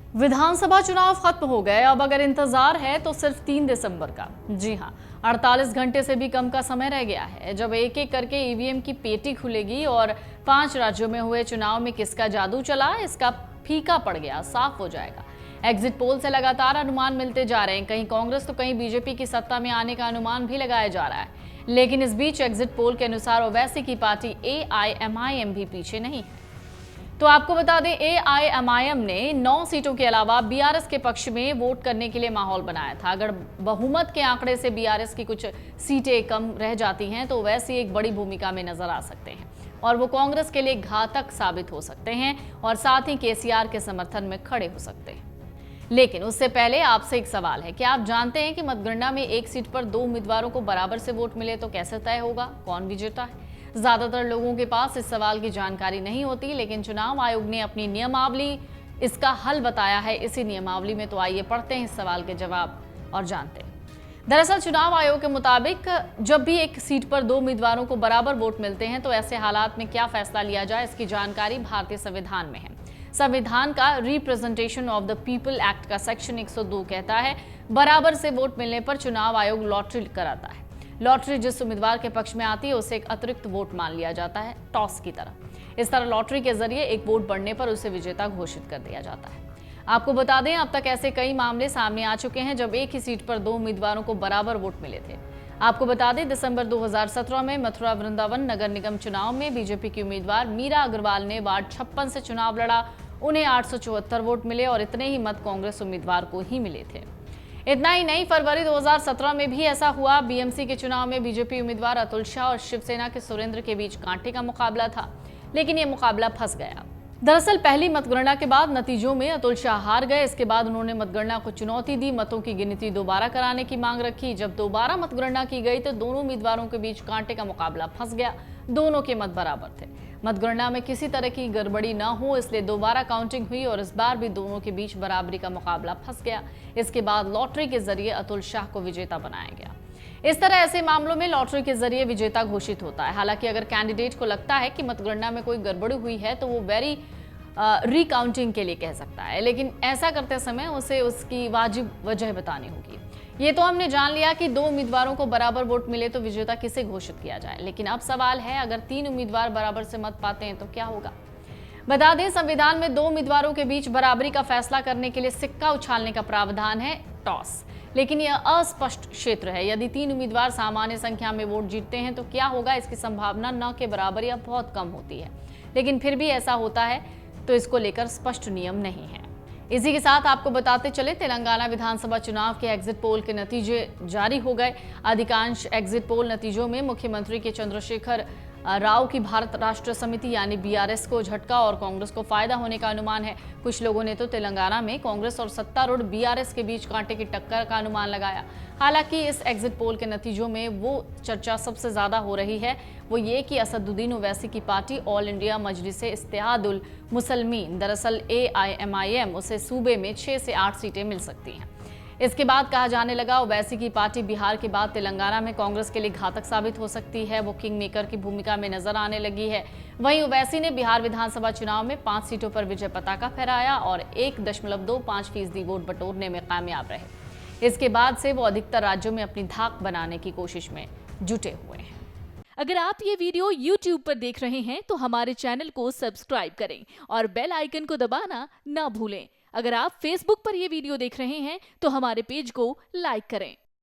विधानसभा चुनाव खत्म हो गए। अब अगर इंतजार है तो सिर्फ 3 दिसंबर का। जी हां, 48 घंटे से भी कम का समय रह गया है जब एक एक करके ईवीएम की पेटी खुलेगी और 5 राज्यों में हुए चुनाव में किसका जादू चला, इसका फीका पड़ गया साफ हो जाएगा। एग्जिट पोल से लगातार अनुमान मिलते जा रहे हैं। कहीं कांग्रेस तो कहीं बीजेपी की सत्ता में आने का अनुमान भी लगाया जा रहा है। लेकिन इस बीच एग्जिट पोल के अनुसार ओवैसी की पार्टी एआईएमआईएम भी पीछे नहीं है। तो आपको बता दें, एआईएमआईएम ने 9 सीटों के अलावा बीआरएस के पक्ष में वोट करने के लिए माहौल बनाया था। अगर बहुमत के आंकड़े से बीआरएस की कुछ सीटें कम रह जाती हैं तो वैसी एक बड़ी भूमिका में नजर आ सकते हैं और वो कांग्रेस के लिए घातक साबित हो सकते हैं और साथ ही केसीआर के समर्थन में खड़े हो सकते हैं। लेकिन उससे पहले आपसे एक सवाल है, क्या आप जानते हैं कि मतगणना में एक सीट पर 2 उम्मीदवारों को बराबर से वोट मिले तो कैसे तय होगा कौन विजेता है? ज्यादातर लोगों के पास इस सवाल की जानकारी नहीं होती, लेकिन चुनाव आयोग ने अपनी नियमावली इसका हल बताया है। इसी नियमावली में तो आइए पढ़ते हैं इस सवाल के जवाब और जानते हैं। दरअसल चुनाव आयोग के मुताबिक जब भी एक सीट पर 2 उम्मीदवारों को बराबर वोट मिलते हैं तो ऐसे हालात में क्या फैसला लिया जाए, इसकी जानकारी भारतीय संविधान में है। संविधान का representation of the people act का सेक्शन 102 कहता है, बराबर से वोट मिलने पर चुनाव आयोग लॉटरी कराता है। लॉटरी जिस उम्मीदवार के पक्ष में आती है उसे एक अतिरिक्त वोट मान लिया जाता है, टॉस की तरह। इस तरह लॉटरी के जरिए एक वोट बढ़ने पर उसे विजेता घोषित कर दिया जाता है। आपको बता दें, अब तक ऐसे कई मामले सामने आ चुके हैं जब एक ही सीट पर 2 उम्मीदवारों को बराबर वोट मिले थे। आपको बता दें, दिसंबर 2017 में मथुरा वृंदावन नगर निगम चुनाव में बीजेपी की उम्मीदवार मीरा अग्रवाल ने वार्ड 56 से चुनाव लड़ा। उन्हें 874 वोट मिले और इतने ही मत कांग्रेस उम्मीदवार को ही मिले थे। इतना ही नहीं, फरवरी 2017 में भी ऐसा हुआ। बीएमसी के चुनाव में बीजेपी उम्मीदवार अतुल शाह और शिवसेना के सुरेंद्र के बीच कांटे का मुकाबला था, लेकिन यह मुकाबला फंस गया। दरअसल पहली मतगणना के बाद नतीजों में अतुल शाह हार गए। इसके बाद उन्होंने मतगणना को चुनौती दी, मतों की गिनती दोबारा कराने की मांग रखी। जब दोबारा मतगणना की गई तो दोनों उम्मीदवारों के बीच कांटे का मुकाबला फंस गया। दोनों के मत बराबर थे। मतगणना में किसी तरह की गड़बड़ी न हो इसलिए दोबारा काउंटिंग हुई और इस बार भी दोनों के बीच बराबरी का मुकाबला फंस गया। इसके बाद लॉटरी के जरिए अतुल शाह को विजेता बनाया गया। इस तरह ऐसे मामलों में लॉटरी के जरिए विजेता घोषित होता है। हालांकि अगर कैंडिडेट को लगता है कि मतगणना में कोई गड़बड़ी हुई है तो वो रिकाउंटिंग के लिए कह सकता है, लेकिन ऐसा करते समय उसे उसकी वाजिब वजह बतानी होगी। ये तो हमने जान लिया कि 2 उम्मीदवारों को बराबर वोट मिले तो विजेता किसे घोषित किया जाए, लेकिन अब सवाल है, अगर 3 उम्मीदवार बराबर से मत पाते हैं तो क्या होगा? बता दें, संविधान में 2 उम्मीदवारों के बीच बराबरी का फैसला करने के लिए सिक्का उछालने का प्रावधान है, टॉस। लेकिन यह अस्पष्ट क्षेत्र है। यदि 3 उम्मीदवार सामान्य संख्या में वोट जीतते हैं तो क्या होगा, इसकी संभावना न के बराबर या बहुत कम होती है, लेकिन फिर भी ऐसा होता है तो इसको लेकर स्पष्ट नियम नहीं है। इसी के साथ आपको बताते चले, तेलंगाना विधानसभा चुनाव के एग्जिट पोल के नतीजे जारी हो गए। अधिकांश एग्जिट पोल नतीजों में मुख्यमंत्री के चंद्रशेखर राव की भारत राष्ट्र समिति यानी बीआरएस को झटका और कांग्रेस को फायदा होने का अनुमान है। कुछ लोगों ने तो तेलंगाना में कांग्रेस और सत्तारूढ़ बीआरएस के बीच कांटे की टक्कर का अनुमान लगाया। हालांकि इस एग्जिट पोल के नतीजों में वो चर्चा सबसे ज्यादा हो रही है वो ये कि असदुद्दीन ओवैसी की party all India Majlise Ittehadul Muslimeen, दरअसल एआईएमआईएम, उसे सूबे में 6 से 8 सीटें मिल सकती हैं। इसके बाद कहा जाने लगा ओवैसी की पार्टी बिहार के बाद तेलंगाना में कांग्रेस के लिए घातक साबित हो सकती है। वो किंग मेकर की भूमिका में नजर आने लगी है। वहीं ओवैसी ने बिहार विधानसभा चुनाव में 5 सीटों पर विजय पताका फहराया और 1.25% वोट बटोरने में कामयाब रहे। इसके बाद से वो अधिकतर राज्यों में अपनी धाक बनाने की कोशिश में जुटे हुए हैं। अगर आप ये वीडियो YouTube पर देख रहे हैं तो हमारे चैनल को सब्सक्राइब करें और बेल आइकन को दबाना ना भूलें। अगर आप Facebook पर ये वीडियो देख रहे हैं तो हमारे पेज को लाइक करें।